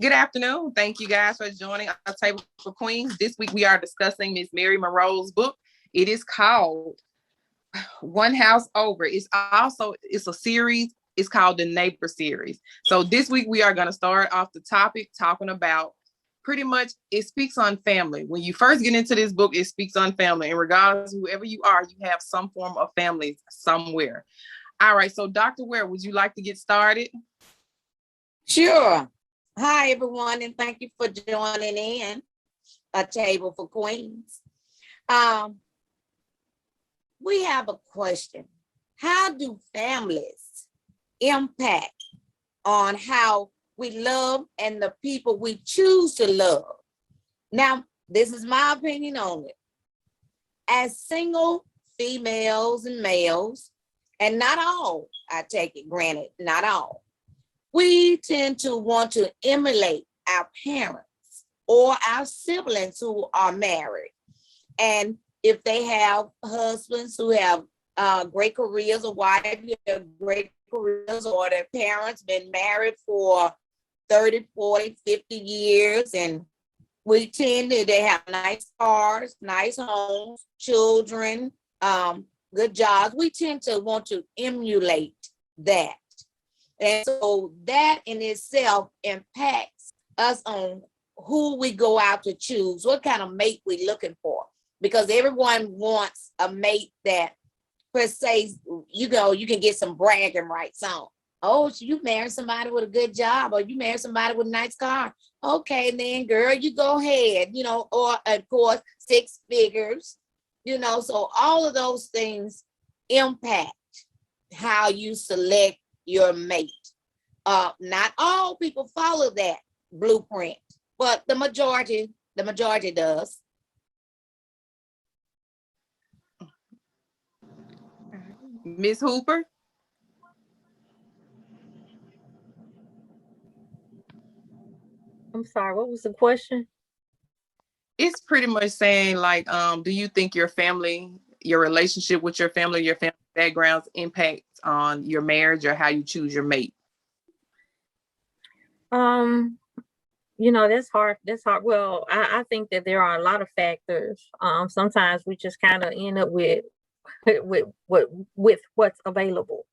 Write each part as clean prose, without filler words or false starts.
Good afternoon. Thank you guys for joining our Table for Queens. This week we are discussing Miss Mary Monroe's book. It is called One House Over. It's a series. It's called the Neighbor series. So this week we are going to start off the topic talking about pretty much it speaks on family. When you first get into this book, it speaks on family. And regardless of whoever you are, you have some form of family somewhere. All right. So Dr. Ware, would you like to get started? Sure. Hi, everyone, and thank you for joining in A Table for Queens. We have a question. How do families impact on how we love and the people we choose to love? Now, this is my opinion on it. As single females and males, and not all, I take it granted, not all, we tend to want to emulate our parents or our siblings who are married. And if they have husbands who have great careers, or wives who have great careers, or their parents been married for 30, 40, 50 years, and we tend to, they have nice cars, nice homes, children, good jobs. We tend to want to emulate that. And so that in itself impacts us on who we go out to choose, what kind of mate we're looking for. Because everyone wants a mate that, per se, you can get some bragging rights on. Oh, so you married somebody with a good job, or you married somebody with a nice car. Okay, then, girl, you go ahead, or of course, 6 figures, so all of those things impact how you select your mate. Not all people follow that blueprint, but the majority does. Miss Hooper? I'm sorry, what was the question? It's pretty much saying like, do you think your family, your relationship with your family backgrounds impacts on your marriage or how you choose your mate? That's hard. Well, I think that there are a lot of factors. Sometimes we just kind of end up with what's available,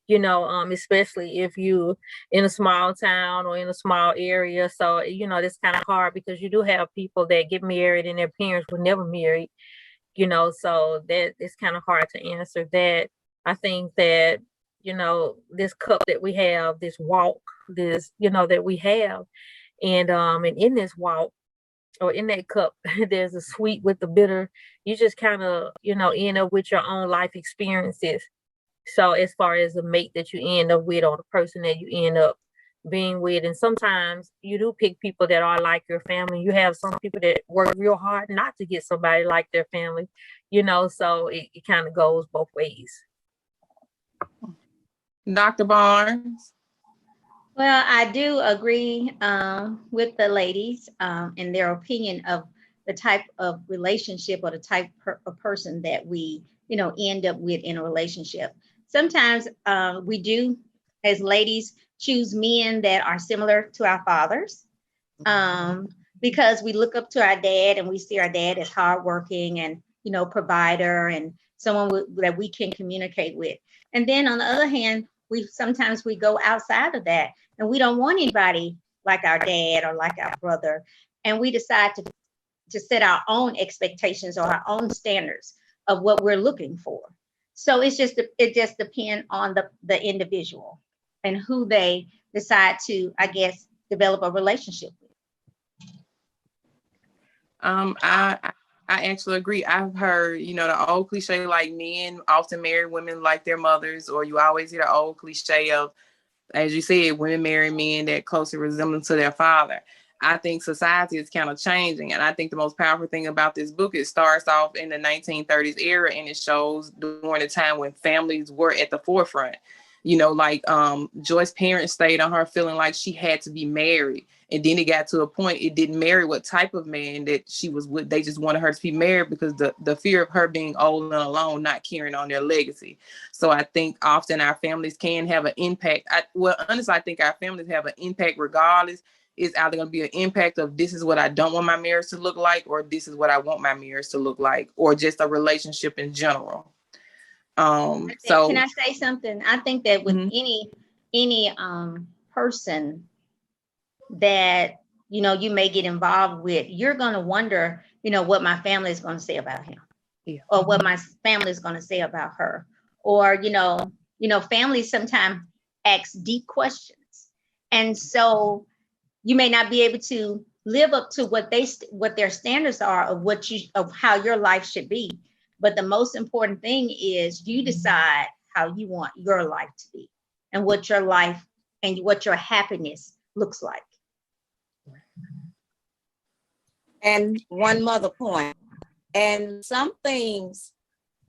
especially if you in a small town or in a small area. So, it's kind of hard because you do have people that get married and their parents were never married, so that it's kind of hard to answer that. I think that, this cup that we have, this walk, this, that we have, and in this walk, or in that cup, there's a sweet with the bitter. You just kind of, end up with your own life experiences. So as far as the mate that you end up with, or the person that you end up being with, and sometimes you do pick people that are like your family. You have some people that work real hard not to get somebody like their family, so it kind of goes both ways. Dr. Barnes? Well, I do agree with the ladies in their opinion of the type of relationship or the type of person that we, end up with in a relationship. Sometimes we do, as ladies, choose men that are similar to our fathers because we look up to our dad and we see our dad as hardworking and, provider and someone that we can communicate with. And then on the other hand, sometimes we go outside of that and we don't want anybody like our dad or like our brother. And we decide to set our own expectations or our own standards of what we're looking for. So it just depends on the individual and who they decide to, I guess, develop a relationship with. I actually agree. I've heard, the old cliche like men often marry women like their mothers, or you always hear the old cliche of, as you said, women marry men that closely resemble to their father. I think society is kind of changing. And I think the most powerful thing about this book, it starts off in the 1930s era, and it shows during the time when families were at the forefront. Joyce's parents stayed on her feeling like she had to be married. And then it got to a point, it didn't matter what type of man that she was with. They just wanted her to be married because the fear of her being old and alone, not carrying on their legacy. So I think often our families can have an impact. Honestly, I think our families have an impact regardless it's either going to be an impact of this is what I don't want my marriage to look like, or this is what I want my marriage to look like, or just a relationship in general. So can I say something? I think that with any person that you may get involved with, you're going to wonder, what my family is going to say about him, or what my family is going to say about her, or families sometimes ask deep questions, and so you may not be able to live up to what their standards are of how your life should be. But the most important thing is you decide how you want your life to be, and what your life and what your happiness looks like. And one mother point. And some things,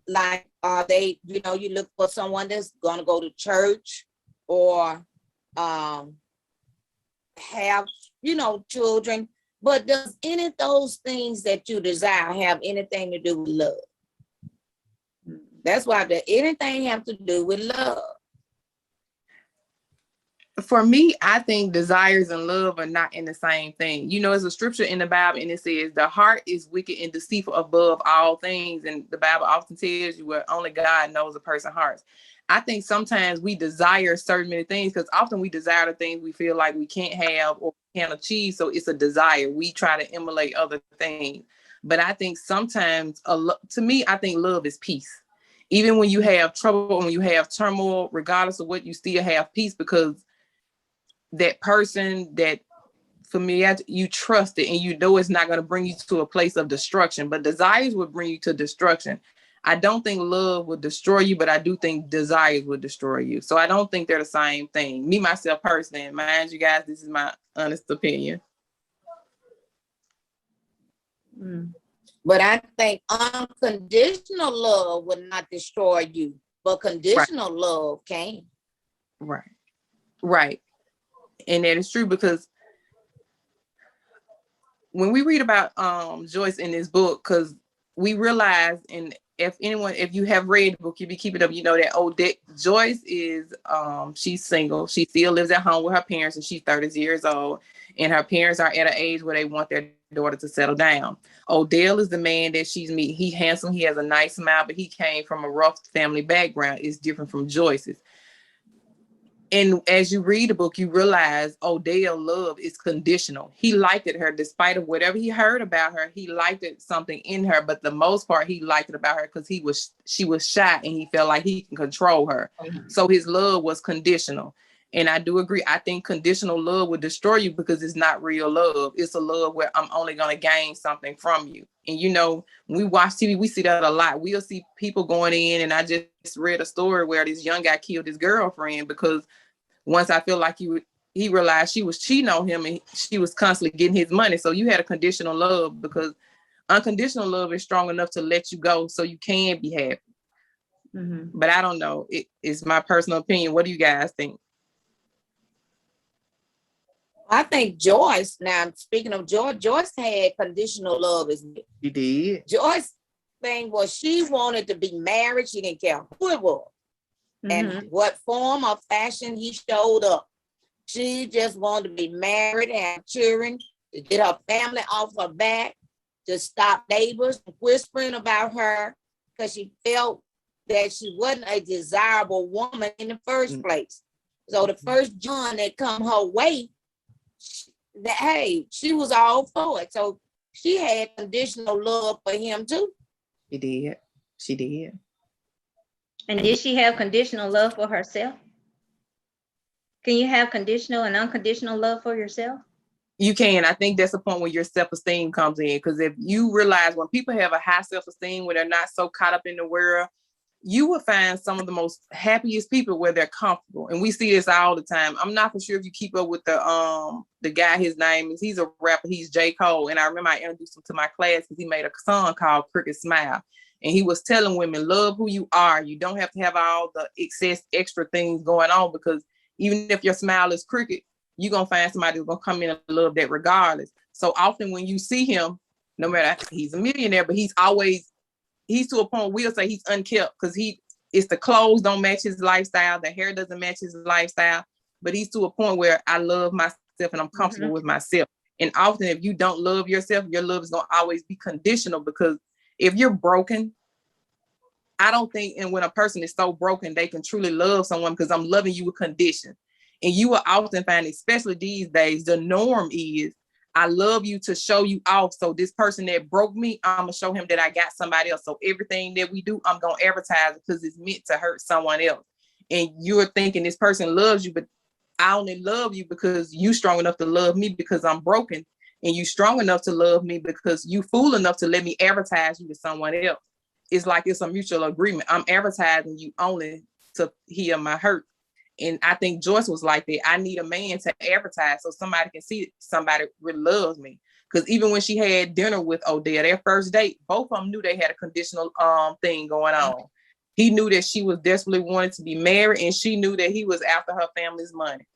like they, you look for someone that's gonna go to church, or have, children. But does any of those things that you desire have anything to do with love? That's why anything have to do with love. For me, I think desires and love are not in the same thing. There's a scripture in the Bible, and it says the heart is wicked and deceitful above all things. And the Bible often tells you where only God knows a person's hearts. I think sometimes we desire certain many things because often we desire the things we feel like we can't have or can't achieve. So it's a desire. We try to emulate other things. But I think sometimes, to me, I think love is peace. Even when you have trouble, when you have turmoil, regardless of what, you still have peace, because that person, that familiarity, you trust it, and it's not going to bring you to a place of destruction. But desires will bring you to destruction. I don't think love will destroy you, but I do think desires will destroy you. So I don't think they're the same thing. Me, myself, personally, and mind you guys, this is my honest opinion. But I think unconditional love will not destroy you, but conditional love can. Right. And that is true, because when we read about Joyce in this book, because we realize, and if you have read the book, you be keeping up, that Joyce is she's single. She still lives at home with her parents, and she's 30 years old, and her parents are at an age where they want their daughter to settle down. Odell is the man that she's meeting. He's handsome, he has a nice smile, but he came from a rough family background. It's different from Joyce's. And as you read the book, you realize Odell's love is conditional. He liked her despite of whatever he heard about her. He liked something in her, but the most part, he liked it about her because she was shy, and he felt like he can control her. So his love was conditional. And I do agree. I think conditional love would destroy you because it's not real love. It's a love where I'm only going to gain something from you. And when we watch TV, we see that a lot. We'll see people going in, and I just read a story where this young guy killed his girlfriend because once I feel like he realized she was cheating on him, and she was constantly getting his money. So you had a conditional love, because unconditional love is strong enough to let you go so you can be happy. But I don't know. It's my personal opinion. What do you guys think? I think Joyce, now speaking of Joyce had conditional love as well. She did. Joyce thing was she wanted to be married. She didn't care who it was and what form or fashion he showed up. She just wanted to be married, have children, to get her family off her back, to stop neighbors from whispering about her, because she felt that she wasn't a desirable woman in the first place. So the first John that come her way, she was all for it. So she had conditional love for him too. She did. And did she have conditional love for herself? Can you have conditional and unconditional love for yourself? You can. I think that's the point where your self-esteem comes in. Because if you realize when people have a high self-esteem, where they're not so caught up in the world, you will find some of the most happiest people where they're comfortable. And we see this all the time. I'm not for sure if you keep up with the guy, his name is, he's a rapper, he's J. Cole. And I remember I introduced him to my class because he made a song called Crooked Smile. And he was telling women, love who you are. You don't have to have all the extra things going on, because even if your smile is crooked, you're going to find somebody who's going to come in and love that regardless. So often when you see him, no matter, he's a millionaire, but he's to a point, we'll say he's unkept, because it's the clothes don't match his lifestyle. The hair doesn't match his lifestyle, but he's to a point where I love myself and I'm comfortable with myself. And often if you don't love yourself, your love is going to always be conditional, because if you're broken, I don't think, and when a person is so broken, they can truly love someone, because I'm loving you with condition. And you will often find, especially these days, the norm is I love you to show you off. So this person that broke me, I'm going to show him that I got somebody else. So everything that we do, I'm going to advertise it because it's meant to hurt someone else. And you're thinking this person loves you, but I only love you because you strong enough to love me because I'm broken. And you strong enough to love me because you fool enough to let me advertise you to someone else. It's like it's a mutual agreement. I'm advertising you only to heal my hurt. And I think Joyce was like that. I need a man to advertise so somebody can see somebody really loves me. Because even when she had dinner with Odell, their first date, both of them knew they had a conditional thing going on. He knew that she was desperately wanting to be married, and she knew that he was after her family's money.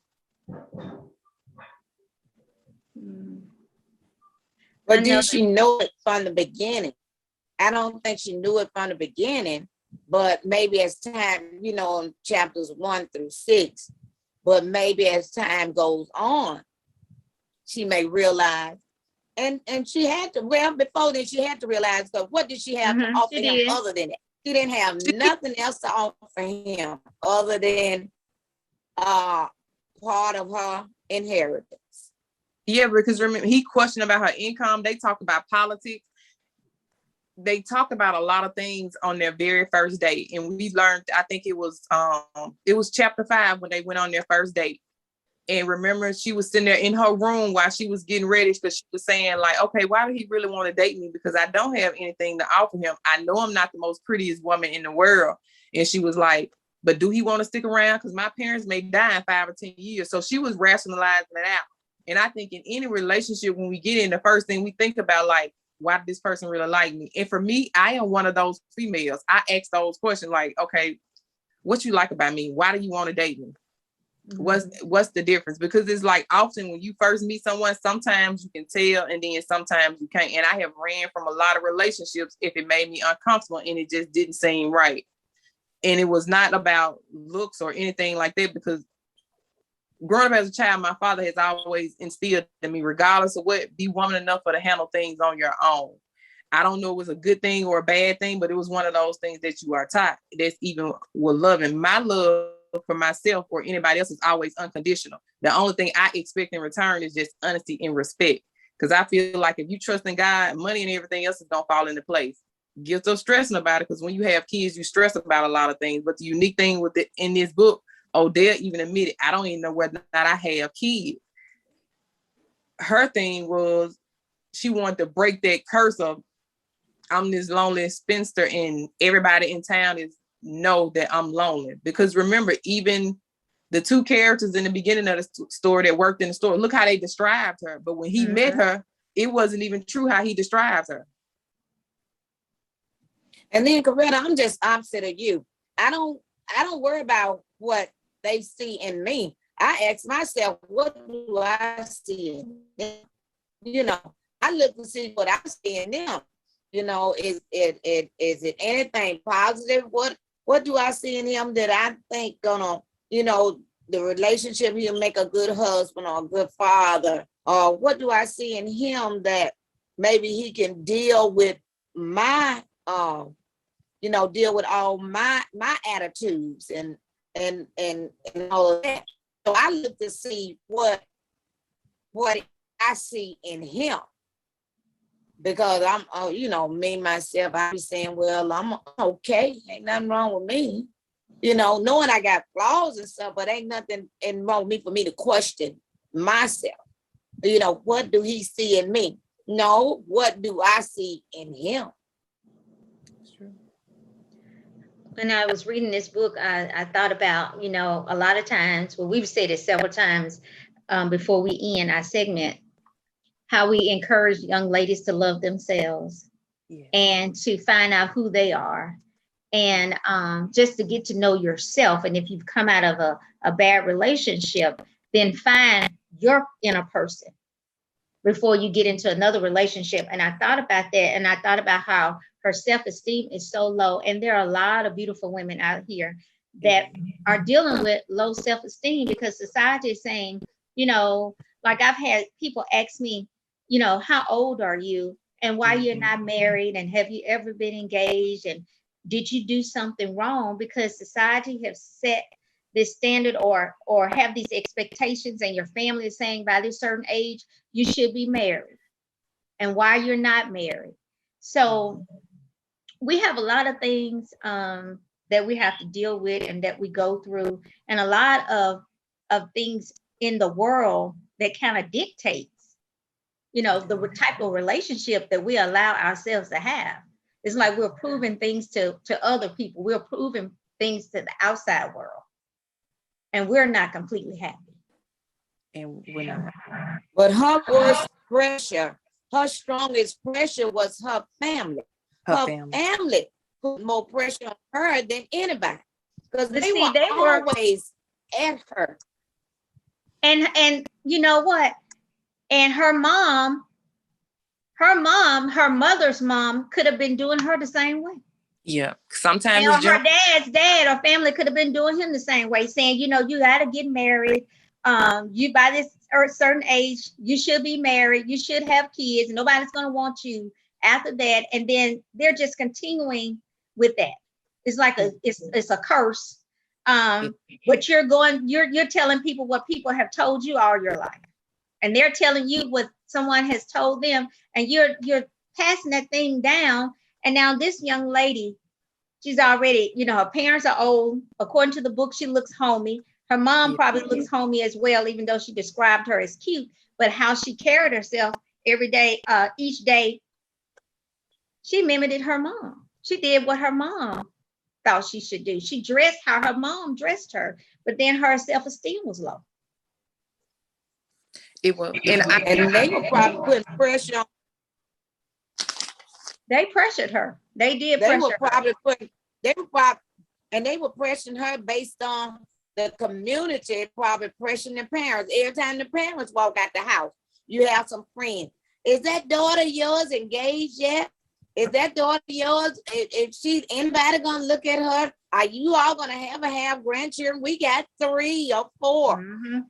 But did she know it from the beginning? I don't think she knew it from the beginning, but maybe as time, you know, in chapters 1 through 6, but maybe as time goes on, she may realize, and she had to, well, before then she had to realize, because what did she have to offer him other than that? She didn't have nothing else to offer him other than part of her inheritance. Yeah, because remember, he questioned about her income. They talk about politics. They talk about a lot of things on their very first date. And we learned, I think it was chapter 5 when they went on their first date. And remember, she was sitting there in her room while she was getting ready, because she was saying like, okay, why would he really want to date me? Because I don't have anything to offer him. I know I'm not the most prettiest woman in the world. And she was like, but do he want to stick around? Because my parents may die in 5 or 10 years. So she was rationalizing it out. And I think in any relationship, when we get in, the first thing we think about, like, why did this person really like me? And for me, I am one of those females. I ask those questions like, okay, what you like about me? Why do you want to date me? What's the difference? Because it's like often when you first meet someone, sometimes you can tell and then sometimes you can't. And I have ran from a lot of relationships if it made me uncomfortable and it just didn't seem right. And it was not about looks or anything like that, because growing up as a child, my father has always instilled in me, regardless of what, be woman enough to handle things on your own. I don't know if it was a good thing or a bad thing, but it was one of those things that you are taught. That's even with loving. My love for myself or anybody else is always unconditional. The only thing I expect in return is just honesty and respect. Because I feel like if you trust in God, money and everything else is going to fall into place. Guilt of stressing about it, because when you have kids, you stress about a lot of things. But the unique thing with it in this book, Odell even admitted, I don't even know whether or not I have kids. Her thing was she wanted to break that curse of I'm this lonely spinster and everybody in town know that I'm lonely. Because remember, even the two characters in the beginning of the story that worked in the store, look how they described her. But when he met her, it wasn't even true how he describes her. And then, Coretta, I'm just opposite of you. I don't worry about what they see in me. I ask myself, what do I see in them? You know, I look to see what I see in them. You know, is it anything positive? What do I see in him that I think gonna, you know, the relationship, he'll make a good husband or a good father? Or what do I see in him that maybe he can deal with my you know, deal with all my attitudes and all of that. So I look to see what I see in him, because I'm, you know, me myself, I be saying, well, I'm okay, ain't nothing wrong with me, you know, knowing I got flaws and stuff, but ain't nothing wrong with me for me to question myself. You know, what do he see in me? No, what do I see in him? When I was reading this book, I thought about, you know, a lot of times, well, we've said it several times before we end our segment, how we encourage young ladies to love themselves and to find out who they are, and just to get to know yourself. And if you've come out of a bad relationship, then find your inner person before you get into another relationship. And I thought about that, and I thought about how her self-esteem is so low. And there are a lot of beautiful women out here that are dealing with low self-esteem because society is saying, you know, Like I've had people ask me, how old are you and why you're not married and have you ever been engaged and did you do something wrong? Because society has set this standard or have these expectations and your family is saying by this certain age you should be married and why you're not married. So we have a lot of things that we have to deal with and that we go through, and a lot of things in the world that kind of dictates, the type of relationship that we allow ourselves to have. It's like we're proving things to other people. We're proving things to the outside world, and we're not completely happy. And we're not. But her worst pressure, her strongest pressure was her family. Her family put more pressure on her than anybody. Because they were always at her. And you know what? And her mother's mom could have been doing her the same way. Yeah. Sometimes her dad's dad or family could have been doing him the same way, saying, you got to get married. You by this certain age, you should be married. You should have kids. Nobody's going to want you after that. And then they're just continuing with that. It's like it's a curse. But you're telling people what people have told you all your life. And they're telling you what someone has told them, and you're passing that thing down. And now this young lady, she's already, her parents are old. According to the book, she looks homey. Her mom probably looks homey as well, even though she described her as cute. But how she carried herself every day, each day, she mimicked her mom. She did what her mom thought she should do. She dressed how her mom dressed her, but then her self-esteem was low. It was, and they were probably putting pressure on. They pressured her. They did. They were probably pressuring her based on the community, probably pressuring the parents. Every time the parents walk out the house, you have some friends. Is that daughter yours engaged yet? Is that daughter yours? If anybody gonna look at her? Are you all gonna have grandchildren? We got 3 or 4,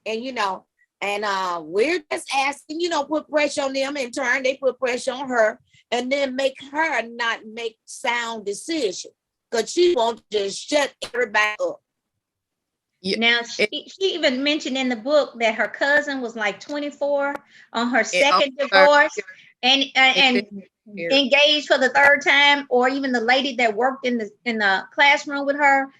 and we're just asking, put pressure on them. In turn, they put pressure on her, and then make her not make sound decisions because she wants to just shut everybody up. Now, she even mentioned in the book that her cousin was like 24 on her second divorce and engaged for the 3rd time, or even the lady that worked in the classroom with her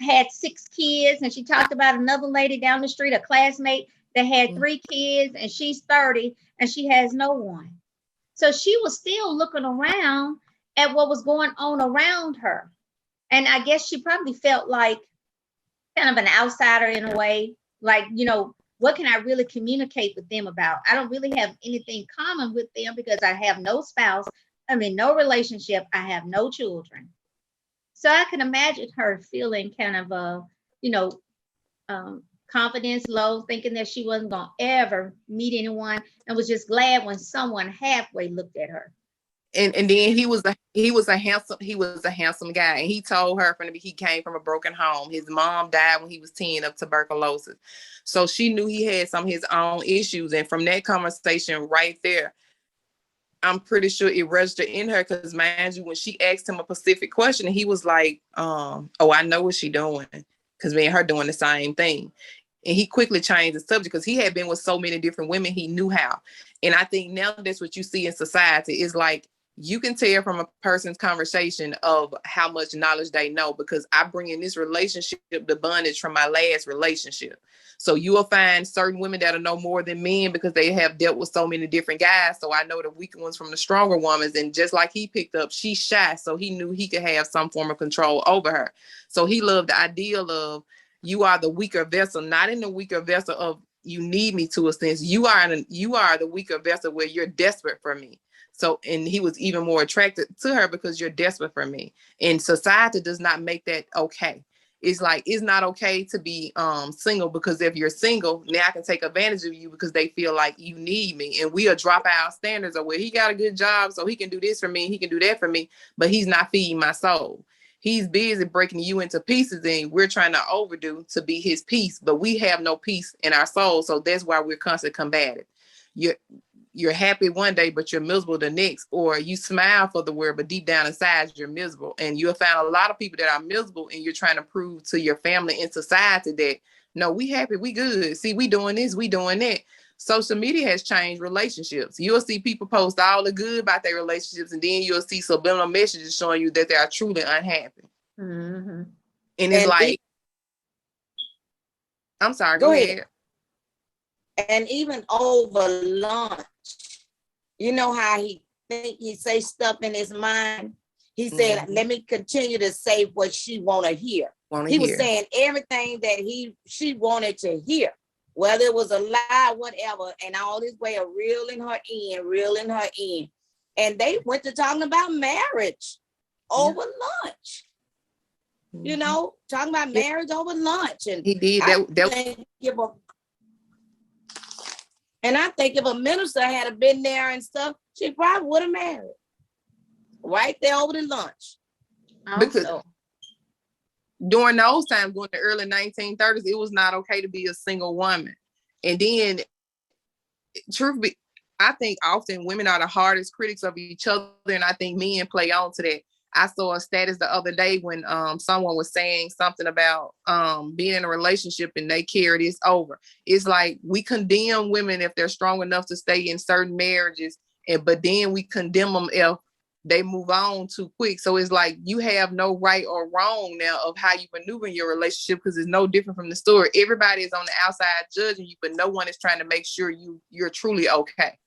had 6 kids, and she talked about another lady down the street, a classmate that had 3 kids, and she's 30 and she has no one. So she was still looking around at what was going on around her, and I guess she probably felt like kind of an outsider in a way, like, what can I really communicate with them about? I don't really have anything common with them because I have no spouse. I'm in no relationship. I have no children. So I can imagine her feeling kind of confidence low, thinking that she wasn't going to ever meet anyone, and was just glad when someone halfway looked at her. And then he was a handsome guy, and he told her from the beginning he came from a broken home. His mom died when he was 10 of tuberculosis, so she knew he had some of his own issues. And from that conversation right there, I'm pretty sure it registered in her, because mind you, when she asked him a specific question, he was like, "Oh, I know what she's doing," because me and her doing the same thing. And he quickly changed the subject because he had been with so many different women. He knew how. And I think now that's what you see in society is like, you can tell from a person's conversation of how much knowledge they know, because I bring in this relationship the bondage from my last relationship. So you will find certain women that'll know more than men because they have dealt with so many different guys. So I know the weaker ones from the stronger women. And just like he picked up, she's shy. So he knew he could have some form of control over her. So he loved the ideal of, you are the weaker vessel, not in the weaker vessel of you need me to a sense. You are the weaker vessel where you're desperate for me. So, and he was even more attracted to her because you're desperate for me. And society does not make that okay. It's like, it's not okay to be single, because if you're single, now I can take advantage of you because they feel like you need me. And we'll drop our standards of, well, he got a good job, so he can do this for me, he can do that for me, but he's not feeding my soul. He's busy breaking you into pieces, and we're trying to overdo to be his peace, but we have no peace in our soul. So that's why we're constantly combative. You're happy one day, but you're miserable the next, or you smile for the world, but deep down inside you're miserable. And you'll find a lot of people that are miserable, and you're trying to prove to your family and society that no, we happy, we good. See, we doing this, we doing that. Social media has changed relationships. You'll see people post all the good about their relationships, and then you'll see subliminal messages showing you that they are truly unhappy. Mm-hmm. And it's like, I'm sorry, go ahead. And even over lunch, you know how he say stuff in his mind. He said, let me continue to say what she want to hear. He was saying everything that she wanted to hear, whether it was a lie, whatever, and all this way of reeling her in. And they went to talking about marriage over lunch. You know, talking about marriage over lunch. And he did and I think if a minister had been there and stuff, she probably would have married. Right there over the lunch. Because during those times, during the early 1930s, it was not okay to be a single woman. And then, truth be, I think often women are the hardest critics of each other, and I think men play on to that. I saw a status the other day when someone was saying something about being in a relationship and they carry this over. It's like we condemn women if they're strong enough to stay in certain marriages, but then we condemn them if they move on too quick. So it's like you have no right or wrong now of how you maneuver in your relationship, because it's no different from the story. Everybody is on the outside judging you, but no one is trying to make sure you're truly okay.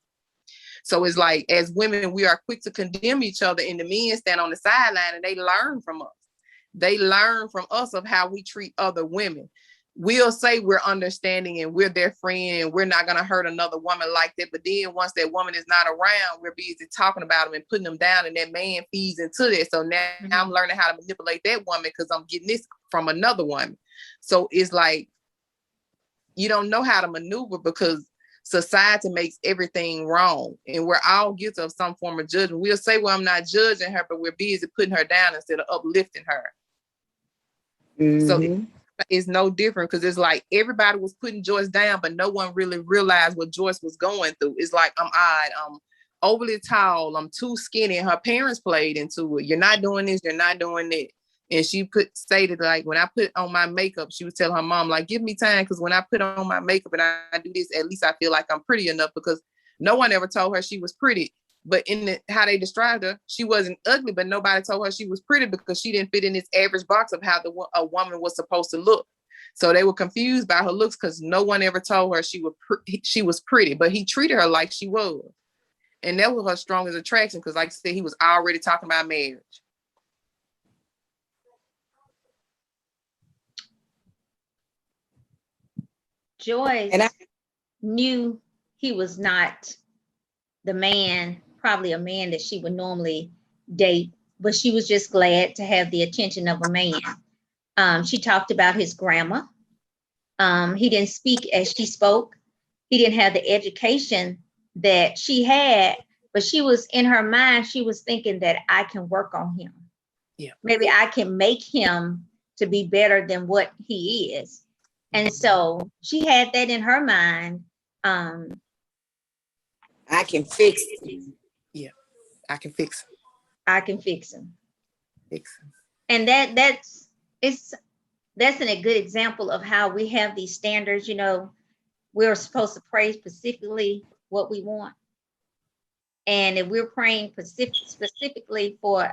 So it's like, as women, we are quick to condemn each other, and the men stand on the sideline and they learn from us. They learn from us of how we treat other women. We'll say we're understanding and we're their friend and we're not going to hurt another woman like that. But then once that woman is not around, we're busy talking about them and putting them down, and that man feeds into that. So now I'm learning how to manipulate that woman because I'm getting this from another woman. So it's like, you don't know how to maneuver because society makes everything wrong, and we're all guilty of some form of judgment. We'll say, well, I'm not judging her, but we're busy putting her down instead of uplifting her. So it's no different, because it's like everybody was putting Joyce down, but no one really realized what Joyce was going through. It's like, I'm odd, I'm overly tall, I'm too skinny, and her parents played into it. You're not doing this, you're not doing that. And she stated, like, when I put on my makeup, she was telling her mom, like, give me time, because when I put on my makeup and I do this, at least I feel like I'm pretty enough, because no one ever told her she was pretty. But in how they described her, she wasn't ugly, but nobody told her she was pretty because she didn't fit in this average box of how a woman was supposed to look. So they were confused by her looks because no one ever told her she was pretty, but he treated her like she was. And that was her strongest attraction, because like I said, he was already talking about marriage. Joyce knew he was not the man, probably a man that she would normally date, but she was just glad to have the attention of a man. She talked about his grammar. He didn't speak as she spoke. He didn't have the education that she had, but she was, in her mind, she was thinking that I can work on him. Yeah. Maybe I can make him to be better than what he is. And so she had that in her mind. I can fix him. Yeah, I can fix him. I can fix him. Fix him. And that's a good example of how we have these standards. You know, we're supposed to pray specifically what we want. And if we're praying specifically for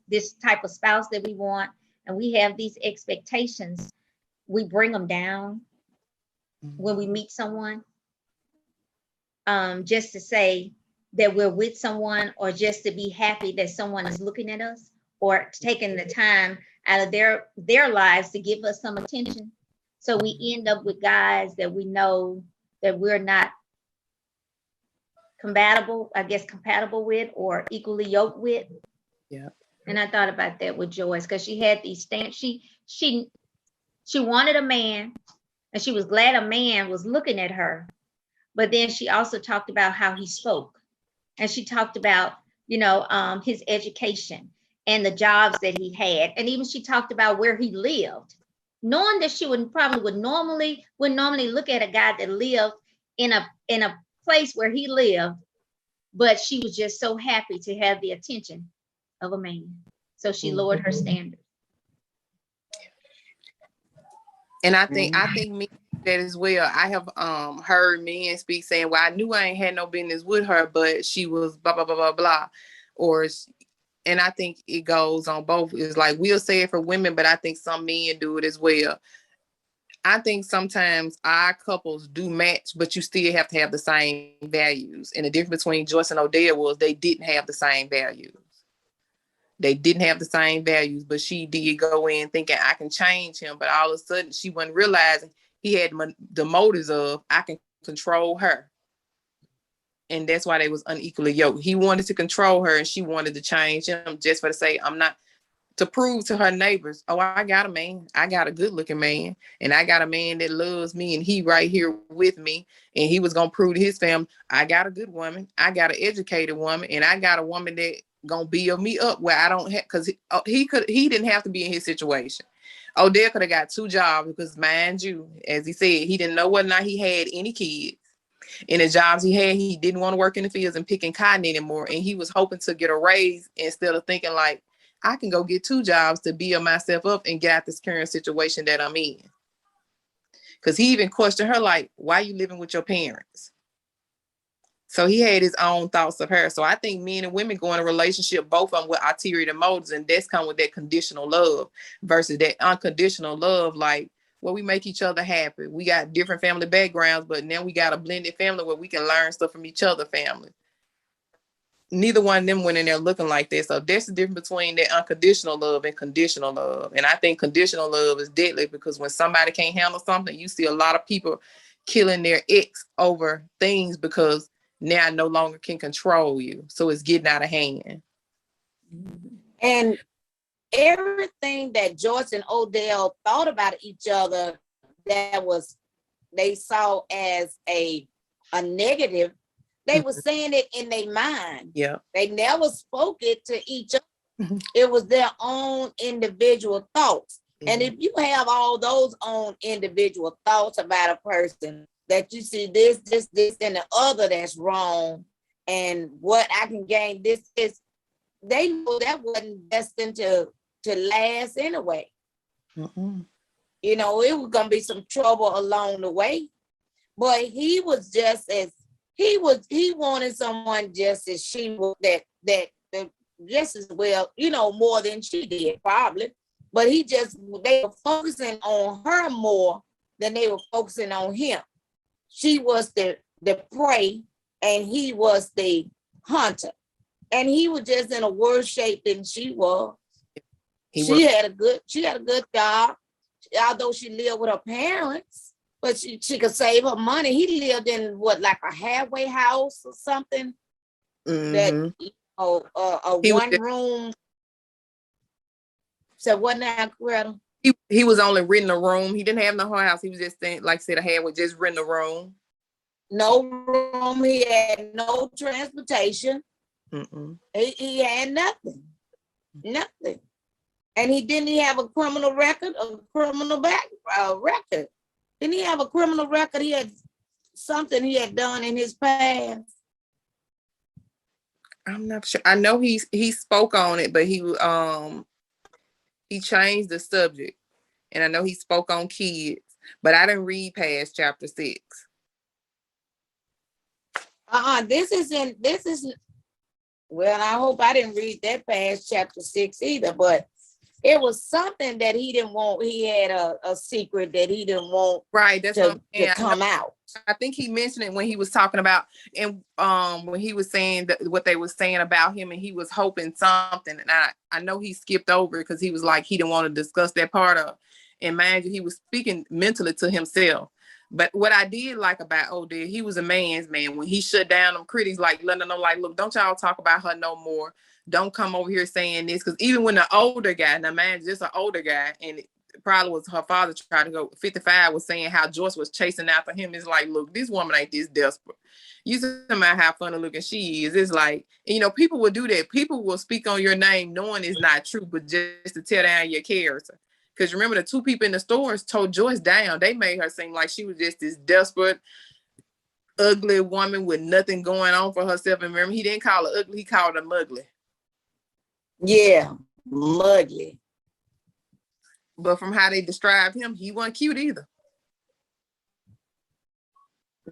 this type of spouse that we want, and we have these expectations, we bring them down when we meet someone, just to say that we're with someone, or just to be happy that someone is looking at us, or taking the time out of their lives to give us some attention. So we end up with guys that we know that we're not compatible with, or equally yoked with. Yeah. And I thought about that with Joyce, because she had these stands. She wanted a man, and she was glad a man was looking at her. But then she also talked about how he spoke, and she talked about, his education. and the jobs that he had. And even she talked about where he lived, knowing that she would normally look at a guy that lived in a place where he lived, but she was just so happy to have the attention of a man. So she lowered her standards. And I think me that as well. I have heard men speak saying, well, I knew I ain't had no business with her, but she was blah blah blah blah blah. And I think it goes on both. It's like we'll say it for women, but I think some men do it as well. I think sometimes our couples do match, but you still have to have the same values. And the difference between Joyce and Odell was they didn't have the same values. They didn't have the same values, but she did go in thinking I can change him. But all of a sudden, she wasn't realizing he had the motives of I can control her. And that's why they was unequally yoked. He wanted to control her, and she wanted to change him just for to say, I'm not, to prove to her neighbors, oh, I got a man. I got a good looking man. And I got a man that loves me, and he right here with me. And he was going to prove to his family, I got a good woman. I got an educated woman. And I got a woman that gonna build me up where I don't have, because he didn't have to be in his situation. Odell could have got 2 jobs because, mind you, as he said, he didn't know whether or not he had any kids. In the jobs he had, he didn't want to work in the fields and picking cotton anymore. And he was hoping to get a raise instead of thinking like, I can go get 2 jobs to build myself up and get out this current situation that I'm in. Because he even questioned her like, why are you living with your parents? So he had his own thoughts of her. So I think men and women go in a relationship, both of them with ulterior motives, and that's come with that conditional love versus that unconditional love. Like, well, we make each other happy. We got different family backgrounds, but now we got a blended family where we can learn stuff from each other family. Neither one of them went in there looking like that. So that's the difference between that unconditional love and conditional love. And I think conditional love is deadly because when somebody can't handle something, you see a lot of people killing their ex over things because now I no longer can control you. So it's getting out of hand. And everything that Joyce and Odell thought about each other that was they saw as a negative, they were saying it in their mind. Yeah. They never spoke it to each other. It was their own individual thoughts. And if you have all those own individual thoughts about a person, that you see this, and the other that's wrong, and what I can gain, this is, they know that wasn't destined to last anyway. You know, it was gonna be some trouble along the way. But he was just as he wanted someone just as she was, that just as well, you know, more than she did probably. But they were focusing on her more than they were focusing on him. She was the prey and he was the hunter. And he was just in a worse shape than she was. She had a good job, although she lived with her parents, but she could save her money. He lived in like a halfway house or something. That a one room. So what now, Coretta? He was only renting a room. He didn't have no whole house. He was just saying, like I said, I was just renting a room. No room. He had no transportation. He had nothing. Nothing. And he didn't have a criminal record, record. Didn't he have a criminal record? He had something he had done in his past. I'm not sure. I know he spoke on it, but he changed the subject. And I know he spoke on kids, but I didn't read past chapter 6. This is well, I hope I didn't read that past chapter 6 either, but it was something that he didn't want. He had a secret that he didn't want to come out. I think he mentioned it when he was talking about, and when he was saying what they were saying about him, and he was hoping something. And I know he skipped over because he was like, he didn't want to discuss that part of. And mind you, he was speaking mentally to himself. But what I did like about Odell, he was a man's man. When he shut down them critics, like letting them know, like, look, don't y'all talk about her no more. Don't come over here saying this. Because even when the older guy, now man, just an older guy, and probably was her father trying to go. 55 was saying how Joyce was chasing after him. It's like, look, this woman ain't this desperate. You talking about how funny looking she is. It's like, you know, people will do that. People will speak on your name knowing it's not true, but just to tear down your character. Because remember, the two people in the stores told Joyce down. They made her seem like she was just this desperate, ugly woman with nothing going on for herself. And remember, he didn't call her ugly, he called her mugly. Yeah, mugly. But from how they described him, he wasn't cute either.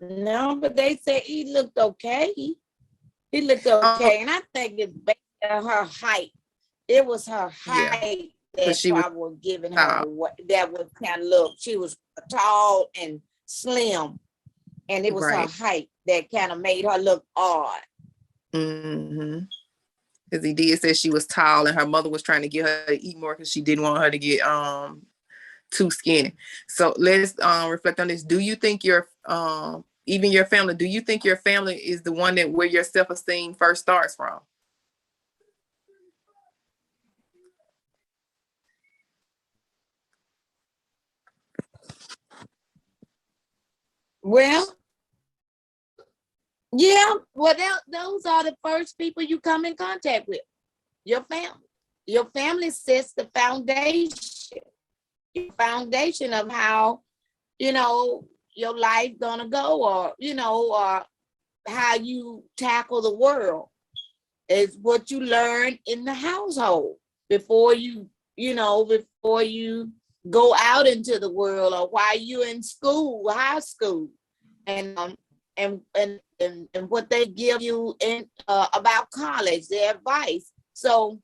No, but they said he looked okay. He looked okay. And I think it's based on her height. It was her height that she was probably was giving her that was kind of look. She was tall and slim. And it was her height that kind of made her look odd. Mm-hmm. Because he did say she was tall and her mother was trying to get her to eat more because she didn't want her to get too skinny. So let's reflect on this. Do you think even your family, do you think your family is the one that where your self-esteem first starts from? Well, yeah, well, those are the first people you come in contact with, your family. Your family sets the foundation of how, you know, your life gonna go, or, you know, or how you tackle the world is what you learn in the household before you go out into the world, or while you're in school, high school, and what they give you in about college, their advice. So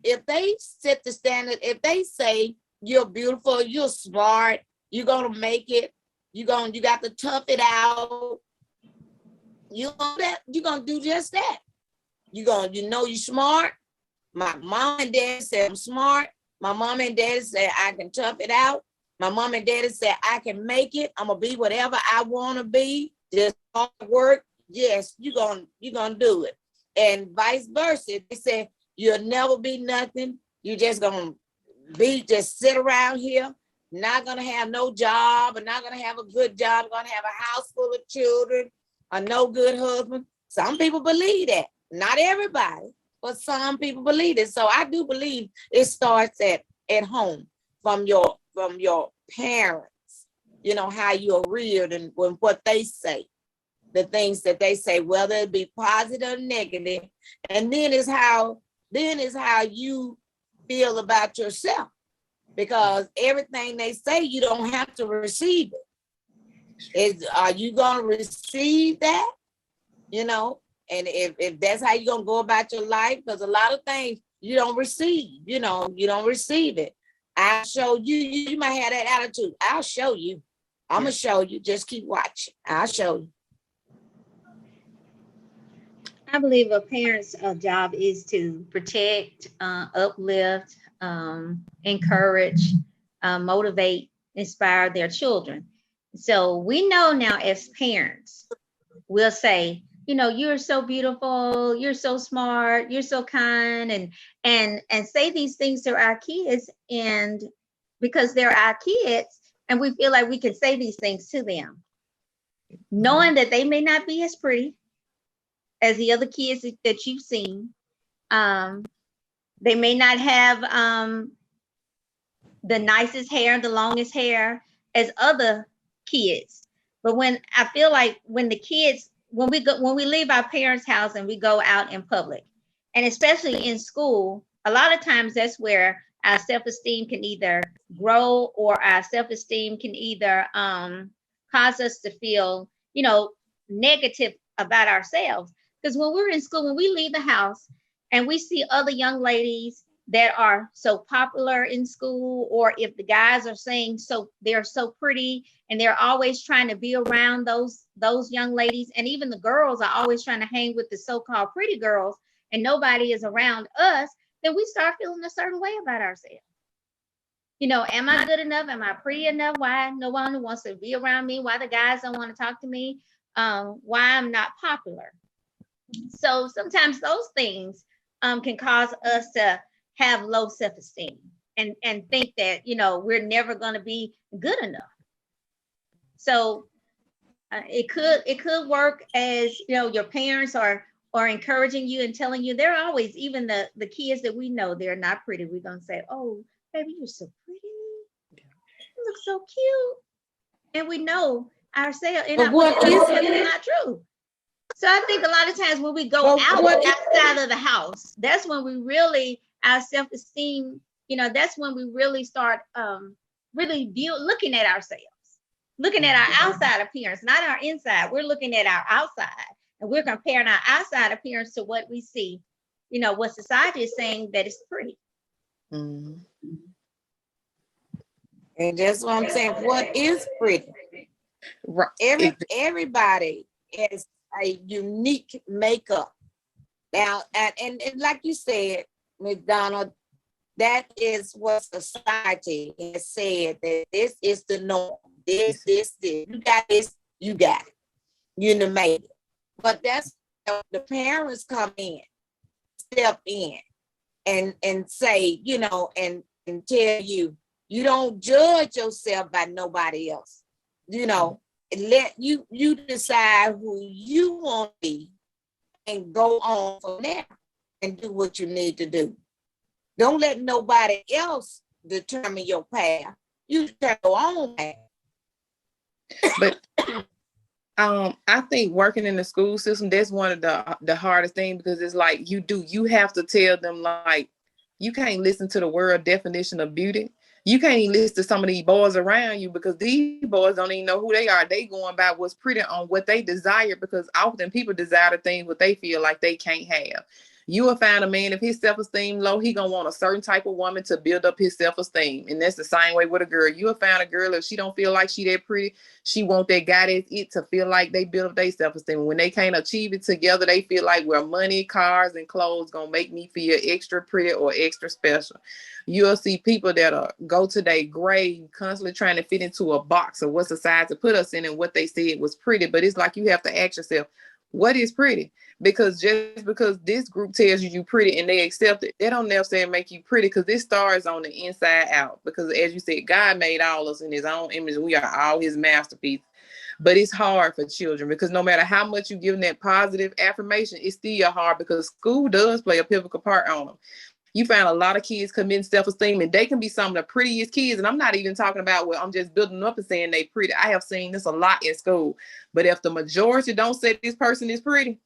if they set the standard, if they say you're beautiful, you're smart, you're gonna make it, you got to tough it out, you're gonna do just that. You know you're smart. My mom and dad said I'm smart. My mom and dad said I can tough it out. My mom and dad said I can make it. I'm gonna be whatever I want to be. Just hard work. Yes, you're gonna do it. And vice versa. They said you'll never be nothing. You just gonna just sit around here, not gonna have no job, and not gonna have a good job, gonna have a house full of children, a no good husband. Some people believe that. Not everybody, but some people believe it. So I do believe it starts at home, from your parents, you know, how you're reared and what they say, the things that they say, whether it be positive or negative. And then is how you feel about yourself, because everything they say, you don't have to receive it. Are you gonna receive that? You know, and if that's how you're gonna go about your life, because a lot of things you don't receive, you don't receive it. I'll show you. You might have that attitude. I'll show you. I'm gonna show you. Just keep watching. I'll show you. I believe a parent's job is to protect, uplift, encourage, motivate, inspire their children. So we know now as parents, we'll say, you know, you're so beautiful, you're so smart, you're so kind, and say these things to our kids, and because they're our kids, and we feel like we can say these things to them, knowing that they may not be as pretty as the other kids that you've seen. They may not have the nicest hair, the longest hair as other kids. But when I feel like when we leave our parents' house and we go out in public, and especially in school, a lot of times that's where our self-esteem can either grow, or our self-esteem can either cause us to feel, you know, negative about ourselves. Because when we're in school, when we leave the house and we see other young ladies that are so popular in school, or if the guys are saying so they're so pretty and they're always trying to be around those young ladies, and even the girls are always trying to hang with the so-called pretty girls, and nobody is around us, then we start feeling a certain way about ourselves. You know, am I good enough? Am I pretty enough? Why no one wants to be around me? Why the guys don't want to talk to me? Why I'm not popular? So sometimes those things can cause us to have low self-esteem. and think that, we're never going to be good enough. So it could work as, your parents are encouraging you and telling you. They're always, even the kids that we know, they're not pretty, we're going to say, oh, baby, you're so pretty. You look so cute. And we know ourselves, and it's not true. So I think a lot of times when we go outside of the house, that's when we really, our self-esteem, that's when we really start really looking at ourselves, looking at our outside appearance, not our inside. We're looking at our outside, and we're comparing our outside appearance to what we see, what society is saying that is pretty. Mm-hmm. And that's what I'm saying. What is pretty? Everybody has a unique makeup. Now, and like you said, McDonald, that is what society has said, that this is the norm. This. You got this, you got it. You done made it. But that's the parents come in, step in, and say, and tell you, you don't judge yourself by nobody else. Let you decide who you want to be and go on from there and do what you need to do. Don't let nobody else determine your path. You determine your own path. But I think working in the school system, that's one of the hardest things, because it's like you have to tell them, like, you can't listen to the world definition of beauty. You can't even listen to some of these boys around you, because these boys don't even know who they are. They going by what's pretty on what they desire, because often people desire the things what they feel like they can't have. You will find a man, if his self-esteem low, he gonna want a certain type of woman to build up his self-esteem. And that's the same way with a girl. You will find a girl, if she don't feel like she that pretty, she want that guy that's it to feel like they build up their self-esteem. When they can't achieve it together, they feel like, well, money, cars, and clothes gonna make me feel extra pretty or extra special. You'll see people that go to their grave constantly trying to fit into a box of what society put us in and what they said was pretty. But it's like you have to ask yourself, what is pretty? Because just because this group tells you pretty and they accept it, they don't necessarily make you pretty, because this star is on the inside out. Because as you said, God made all of us in his own image. We are all his masterpiece. But it's hard for children, because no matter how much you give them that positive affirmation, it's still hard, because school does play a pivotal part on them. You find a lot of kids committing self-esteem, and they can be some of the prettiest kids. And I'm not even talking about, well, I'm just building up and saying they pretty. I have seen this a lot in school. But if the majority don't say this person is pretty,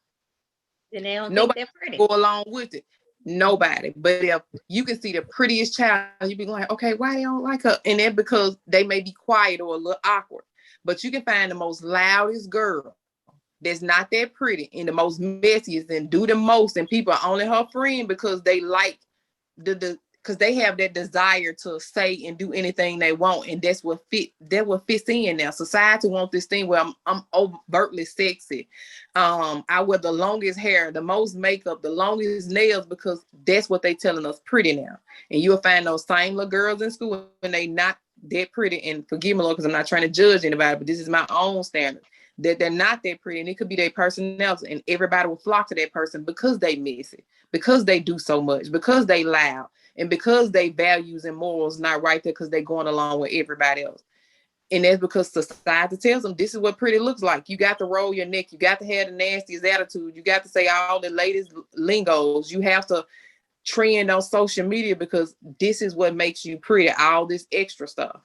then they don't nobody think they're pretty. Go along with it. Nobody. But if you can see the prettiest child, you be like, okay, why they don't like her? And then because they may be quiet or a little awkward. But you can find the most loudest girl that's not that pretty and the most messiest and do the most, and people are only her friend because they like because they have that desire to say and do anything they want, and that's what fits in now. Society wants this thing where I'm overtly sexy. I wear the longest hair, the most makeup, the longest nails, because that's what they telling us pretty now. And you'll find those same little girls in school and they not that pretty. And forgive me, Lord, because I'm not trying to judge anybody, but this is my own standard. That they're not that pretty, and it could be their personality, and everybody will flock to that person because they miss it, because they do so much, because they loud, and because they values and morals not right there, because they going along with everybody else. And that's because society tells them this is what pretty looks like. You got to roll your neck, you got to have the nastiest attitude, you got to say all the latest lingos, you have to trend on social media because this is what makes you pretty, all this extra stuff.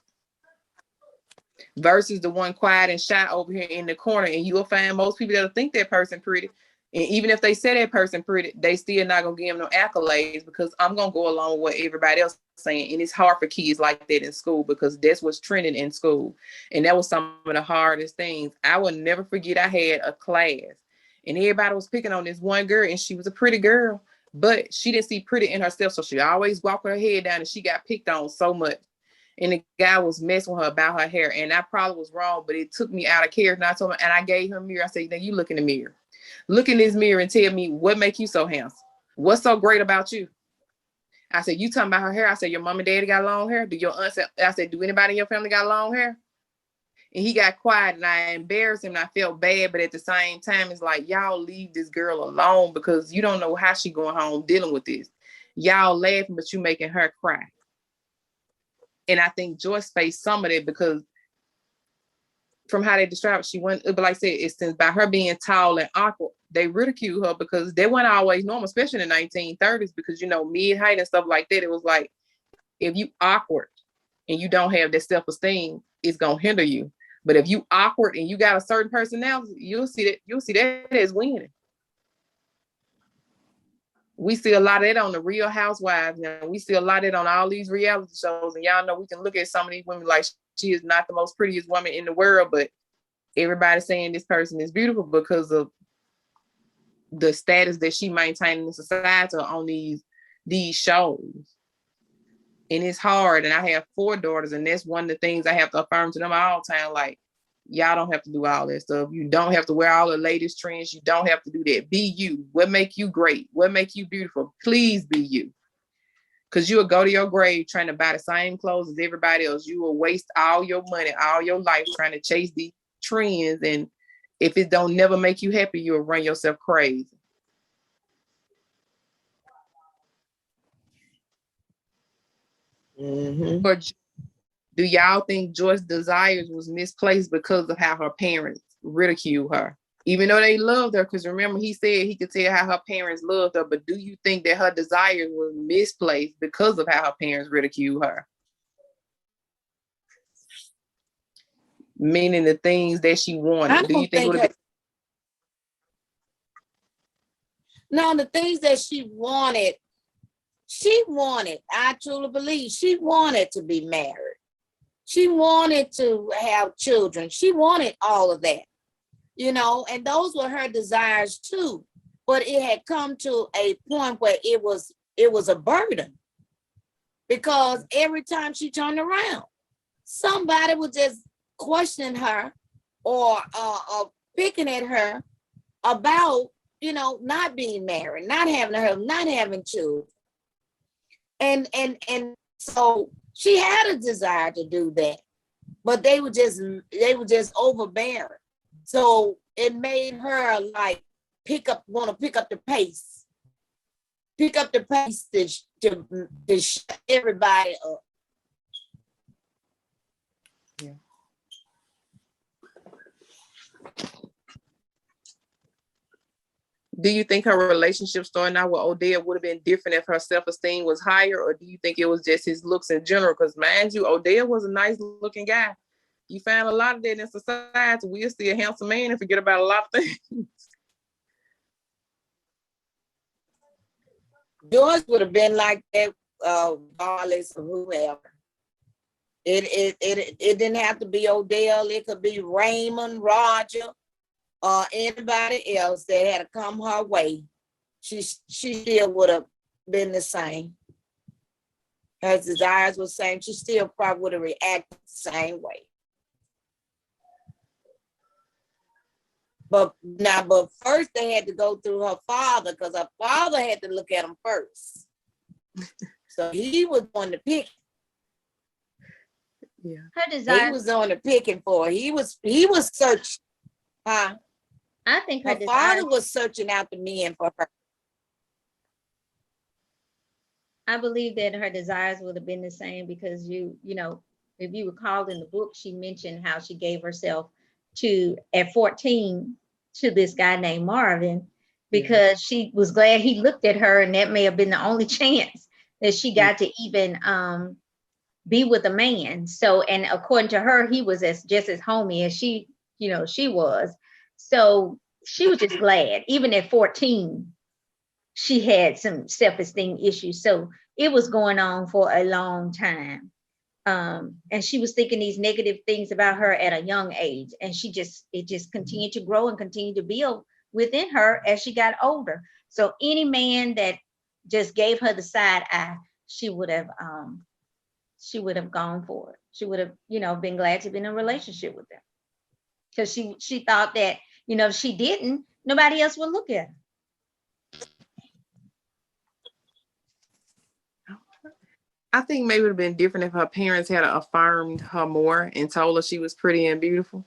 Versus the one quiet and shy over here in the corner, and you'll find most people that'll think that person pretty, and even if they say that person pretty, they still not gonna give them no accolades, because I'm gonna go along with what everybody else is saying. And it's hard for kids like that in school, because that's what's trending in school. And that was some of the hardest things. I will never forget, I had a class and everybody was picking on this one girl, and she was a pretty girl, but she didn't see pretty in herself, so she always walked her head down, and she got picked on so much. And the guy was messing with her about her hair. And I probably was wrong, but it took me out of character. And I told her, and I gave her a mirror. I said, now you look in the mirror. Look in this mirror and tell me what make you so handsome. What's so great about you? I said, you talking about her hair? I said, your mom and daddy got long hair? Do your aunt? I said, do anybody in your family got long hair? And he got quiet, and I embarrassed him, and I felt bad. But at the same time, it's like, y'all leave this girl alone, because you don't know how she going home dealing with this. Y'all laughing, but you making her cry. And I think Joyce faced some of it because from how they described it, she went, but like I said, it's since by her being tall and awkward, they ridicule her because they weren't always normal, especially in the 1930s, because, you know, mid-height and stuff like that. It was like, if you awkward and you don't have that self-esteem, it's going to hinder you. But if you awkward and you got a certain personality, you'll see that as winning. We see a lot of that on the Real Housewives now. We see a lot of that on all these reality shows. And y'all know we can look at some of these women like she is not the most prettiest woman in the world, but everybody's saying this person is beautiful because of the status that she maintained in society on these shows. And it's hard. And I have 4 daughters, and that's one of the things I have to affirm to them all the time. Like, y'all don't have to do all that stuff. You don't have to wear all the latest trends. You don't have to do that. Be you. What make you great? What make you beautiful? Please be you. Because you will go to your grave trying to buy the same clothes as everybody else. You will waste all your money, all your life trying to chase these trends. And if it don't never make you happy, you'll run yourself crazy. Mm-hmm. But do y'all think Joyce's desires was misplaced because of how her parents ridiculed her? Even though they loved her, because remember, he said he could tell how her parents loved her, but do you think that her desires were misplaced because of how her parents ridiculed her? Meaning the things that she wanted. Do you think it would have been? No, the things that she wanted, I truly believe she wanted to be married. She wanted to have children. She wanted all of that, you know, and those were her desires too. But it had come to a point where it was a burden, because every time she turned around, somebody was just questioning her or picking at her about, you know, not being married, not having children. And so she had a desire to do that, but they were just overbearing. So it made her like want to pick up the pace to shut everybody up. Yeah. Do you think her relationship starting out with Odell would have been different if her self-esteem was higher, or do you think it was just his looks in general? Because mind you, Odell was a nice looking guy. You find a lot of that in society. We'll see a handsome man and forget about a lot of things. Yours would have been like that, regardless of whoever. It didn't have to be Odell. It could be Raymond, Roger, or anybody else that had to come her way. She still would have been the same. Her desires were the same. She still probably would have reacted the same way. But first they had to go through her father, because her father had to look at him first. So he was on the pick. Yeah. Her desire. He was on the picking for her. He was searching. Huh? I think her father was searching out the men for her. I believe that her desires would have been the same, because you know, if you recall in the book, she mentioned how she gave herself at 14 to this guy named Marvin, because she was glad he looked at her, and that may have been the only chance that she got to even be with a man. So, and according to her, he was just as homey as she was. So she was just glad. Even at 14, she had some self-esteem issues. So it was going on for a long time. And she was thinking these negative things about her at a young age. And it just continued to grow and continue to build within her as she got older. So any man that just gave her the side eye, she would have gone for it. She would have, been glad to be in a relationship with them. Because she thought that, if she didn't, nobody else would look at her. I think maybe it would have been different if her parents had affirmed her more and told her she was pretty and beautiful.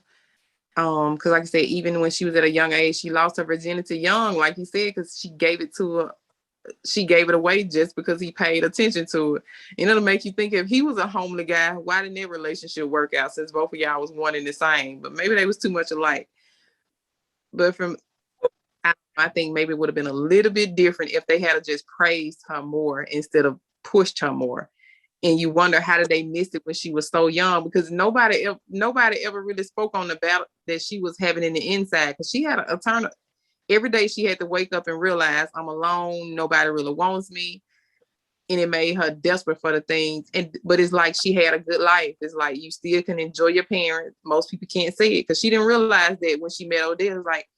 Because like I said, even when she was at a young age, she lost her virginity young, like you said, because she gave it to she gave it away just because he paid attention to it. And it'll make you think, if he was a homely guy, why didn't their relationship work out, since both of y'all was one and the same? But maybe they was too much alike. But I think maybe it would have been a little bit different if they had just praised her more instead of pushed her more. And you wonder, how did they miss it when she was so young? Because nobody ever really spoke on the battle that she was having in the inside. Because she had a turn. Every day she had to wake up and realize, I'm alone. Nobody really wants me. And it made her desperate for the things. But it's like she had a good life. It's like you still can enjoy your parents. Most people can't say it, because she didn't realize that when she met Odell. It was like,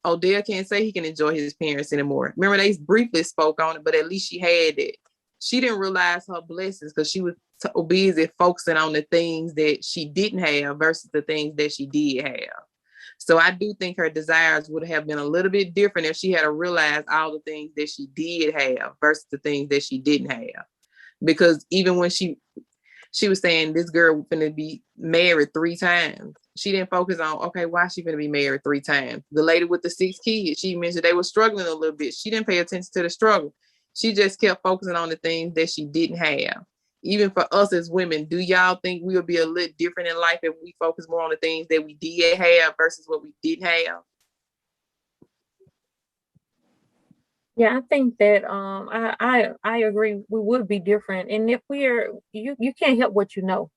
Odell can't say he can enjoy his parents anymore. Remember, they briefly spoke on it, but at least she had it. She didn't realize her blessings because she was so busy focusing on the things that she didn't have versus the things that she did have. So I do think her desires would have been a little bit different if she had realized all the things that she did have versus the things that she didn't have. Because even when she was saying this girl was going to be married 3 times, she didn't focus on, okay, why is she going to be married 3 times? The lady with the 6 kids, she mentioned they were struggling a little bit. She didn't pay attention to the struggle. She just kept focusing on the things that she didn't have. Even for us as women, do y'all think we would be a little different in life if we focus more on the things that we did have versus what we didn't have? Yeah, I think that I agree, we would be different. And if you can't help what you know.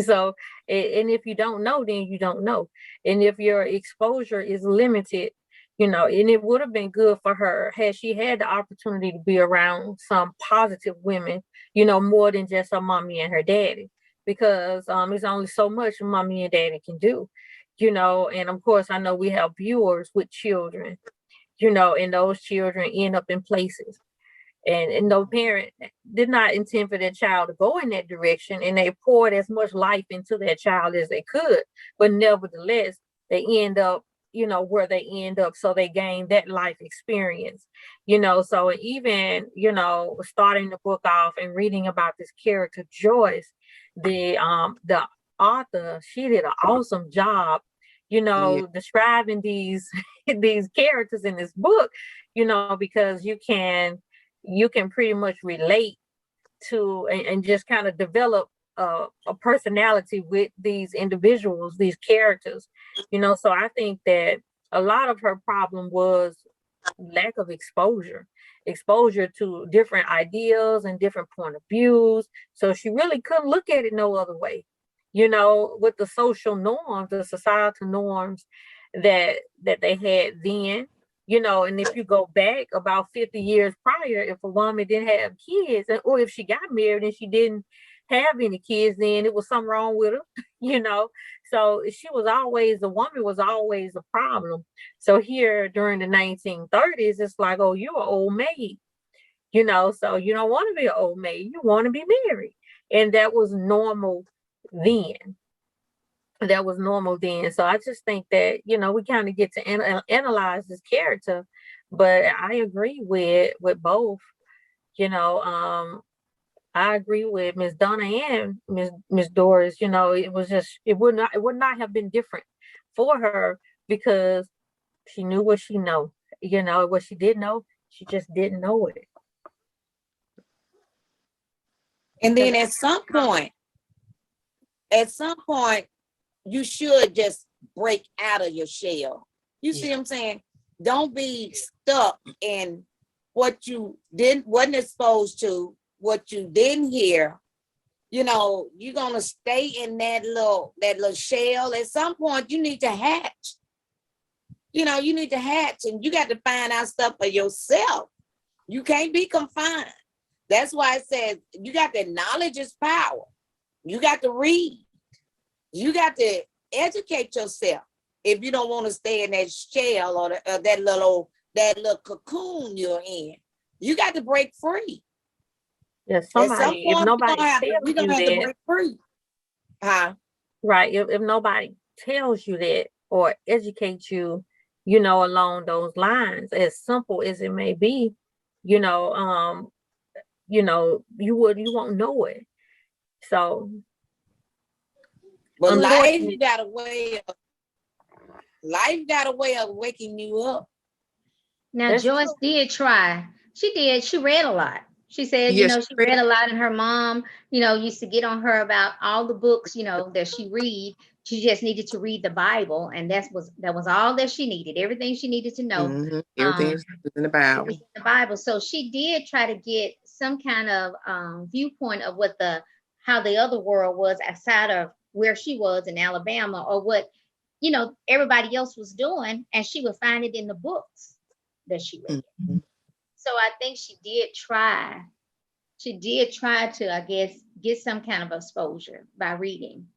So, and if you don't know, then you don't know. And if your exposure is limited, and it would have been good for her had she had the opportunity to be around some positive women, more than just her mommy and her daddy, because it's only so much mommy and daddy can do, and of course I know we have viewers with children, and those children end up in places. And no parent did not intend for their child to go in that direction, and they poured as much life into their child as they could. But nevertheless, they end up, where they end up. So they gain that life experience, So even, starting the book off and reading about this character, Joyce, the author, she did an awesome job, describing these these characters in this book, because you can pretty much relate to and just kind of develop a personality with these individuals, these characters, so I think that a lot of her problem was lack of exposure to different ideas and different point of views. So she really couldn't look at it no other way, with the social norms, the societal norms that they had then. And if you go back about 50 years prior, if a woman didn't have kids, or if she got married and she didn't have any kids, then it was something wrong with her, So the woman was always a problem. So here during the 1930s, it's like, oh, you're an old maid, so you don't want to be an old maid, you want to be married. And that was normal then. So I just think that, we kind of get to analyze this character, but I agree with both, I agree with Miss Donna and Miss Doris, it would not have been different for her, because she knew what she know, what she did know, she just didn't know it. And then at some point, you should just break out of your shell. You see what I'm saying? Don't be stuck in what you wasn't exposed to, what you didn't hear. You're gonna stay in that little shell. At some point, you need to hatch. You need to hatch, and you got to find out stuff for yourself. You can't be confined. That's why I said you got the knowledge is power. You got to read. You got to educate yourself if you don't want to stay in that shell or that little cocoon you're in. You got to break free. Yes, somebody, if nobody tells you that, to break free. Huh? Right. If nobody tells you that or educates you, along those lines, as simple as it may be, you won't know it. So, but life got a way of waking you up. Now, Joyce did try. She did. She read a lot. She said, Yes, she read a lot, and her mom, used to get on her about all the books, that she read. She just needed to read the Bible, and that was all that she needed. Everything she needed to know. Everything is in the It was Bible. in the Bible. So she did try to get some kind of viewpoint of how the other world was outside of where she was in Alabama, or what everybody else was doing, and she would find it in the books that she read. Mhm. So I think she did try. She did try to, I guess, get some kind of exposure by reading.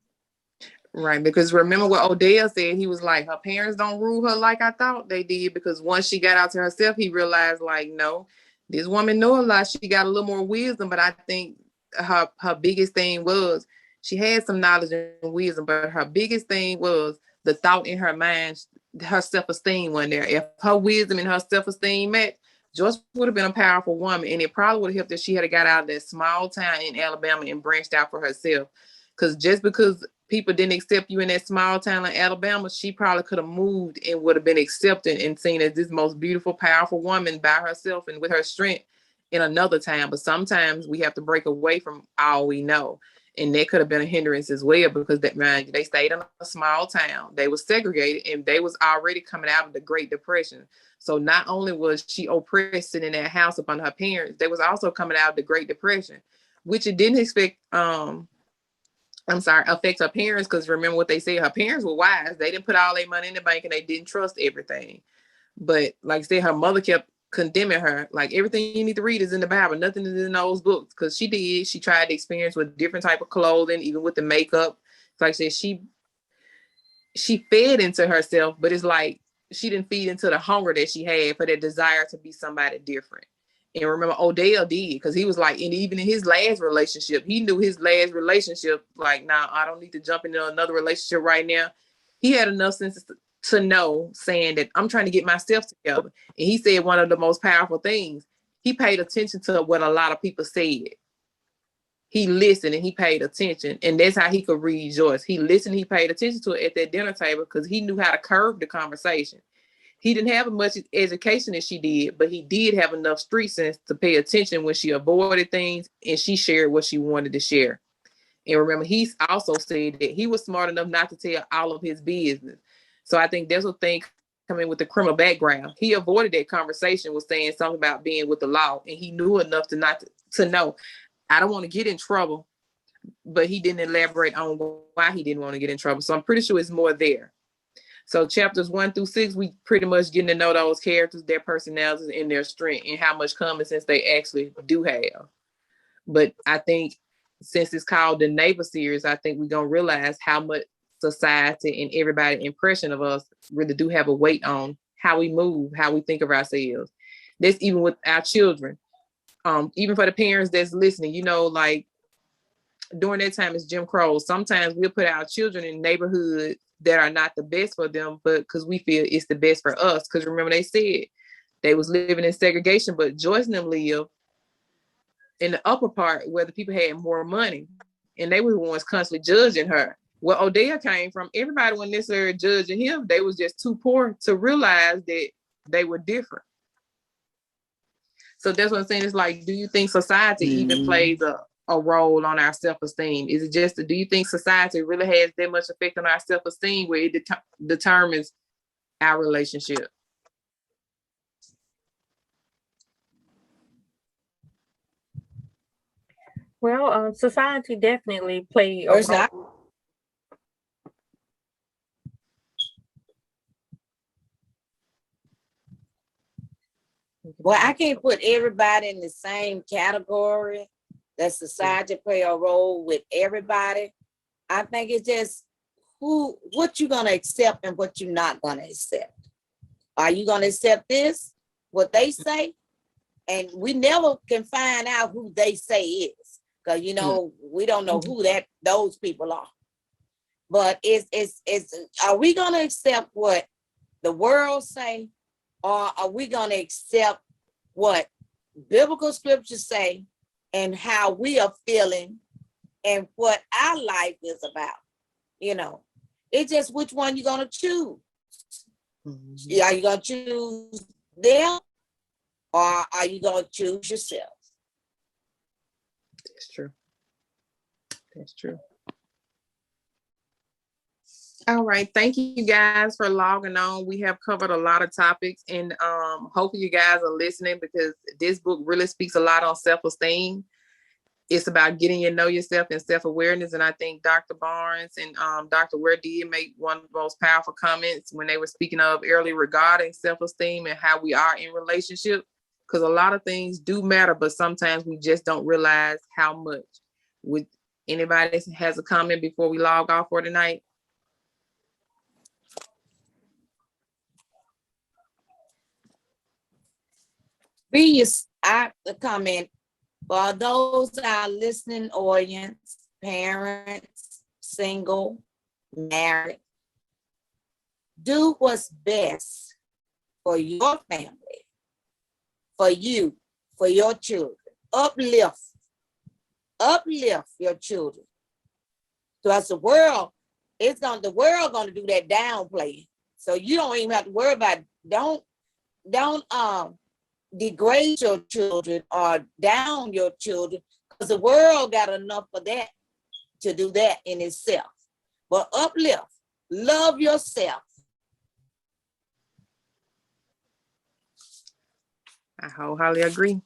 Right, because remember what Odell said, he was like, her parents don't rule her like I thought they did, because once she got out to herself, he realized, like, no, this woman know a lot. She got a little more wisdom, but I think her biggest thing was she had some knowledge and wisdom, but her biggest thing was the thought in her mind, her self-esteem wasn't there. If her wisdom and her self-esteem met, Joyce would have been a powerful woman, and it probably would have helped if she had got out of that small town in Alabama and branched out for herself. Because just because people didn't accept you in that small town in Alabama, she probably could have moved and would have been accepted and seen as this most beautiful, powerful woman by herself and with her strength in another town. But sometimes we have to break away from all we know. And that could have been a hindrance as well, because that man, they stayed in a small town. They were segregated, and they was already coming out of the Great Depression. So not only was she oppressed in that house upon her parents, they was also coming out of the Great Depression, which it didn't expect affect her parents, because remember what they said, her parents were wise. They didn't put all their money in the bank and they didn't trust everything. But like I said, her mother kept condemning her, like, everything you need to read is in the Bible, nothing is in those books. Because she tried to experience with different type of clothing, even with the makeup. Like I said, she fed into herself, but it's like she didn't feed into the hunger that she had for that desire to be somebody different. And remember, Odell did, because he was like, and even in his last relationship, he knew his last relationship, like, nah, I don't need to jump into another relationship right now. He had enough sense to know, saying that I'm trying to get myself together. And he said one of the most powerful things, he paid attention to what a lot of people said. He listened and he paid attention. And that's how he could read Joyce. He listened, he paid attention to it at that dinner table, because he knew how to curve the conversation. He didn't have as much education as she did, but he did have enough street sense to pay attention when she avoided things and she shared what she wanted to share. And remember, he also said that he was smart enough not to tell all of his business. So I think that's what thing coming with the criminal background. He avoided that conversation with saying something about being with the law, and he knew enough to know, I don't want to get in trouble, but he didn't elaborate on why he didn't want to get in trouble. So I'm pretty sure it's more there. So chapters 1-6, we pretty much getting to know those characters, their personalities, and their strength, and how much common sense they actually do have. But I think since it's called the Neighbor series, I think we're going to realize how much society and everybody's impression of us really do have a weight on how we move, how we think of ourselves. That's even with our children. Even for the parents that's listening, like during that time it's Jim Crow. Sometimes we'll put our children in neighborhoods that are not the best for them, but because we feel it's the best for us. Because remember, they said they was living in segregation, but Joyce and them lived in the upper part where the people had more money, and they were the ones constantly judging her. Where Odell came from, everybody wasn't necessarily judging him. They was just too poor to realize that they were different. So that's what I'm saying. It's like, do you think society even plays a role on our self-esteem? Is it just, do you think society really has that much effect on our self-esteem where it determines our relationship? Well, society definitely play a First, role. well, I can't put everybody in the same category that society play a role with everybody. I think it's just what you're gonna accept and what you're not gonna accept. Are you gonna accept this, what they say? And we never can find out who they say is, because we don't know who those people are. But it's are we gonna accept what the world say, or are we gonna accept what biblical scriptures say and how we are feeling and what our life is about? It's just which one you're gonna choose. Are you gonna choose them, or are you going to choose yourself? That's true. That's true. All right. Thank you guys for logging on. We have covered a lot of topics, and hopefully you guys are listening, because this book really speaks a lot on self-esteem. It's about getting to know yourself and self-awareness. And I think Dr. Barnes and Dr. Ware did make one of the most powerful comments when they were speaking of earlier regarding self-esteem and how we are in relationship. Because a lot of things do matter, but sometimes we just don't realize how much. With anybody that has a comment before we log off for tonight? I comment for those our listening audience, parents, single, married. Do what's best for your family, for you, for your children. Uplift your children. Because the world gonna do that downplay. So you don't even have to worry about it. Don't degrade your children or down your children, because the world got enough for that to do that in itself. But uplift, love yourself. I wholeheartedly agree.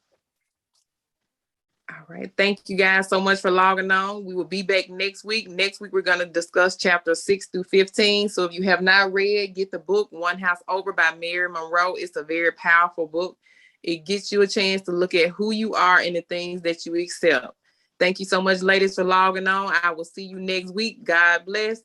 All right. Thank you guys so much for logging on. We will be back next week. Next week, we're going to discuss chapters 6 through 15. So if you have not read, get the book, One House Over by Mary Monroe. It's a very powerful book. It gets you a chance to look at who you are and the things that you accept. Thank you so much, ladies, for logging on. I will see you next week. God bless.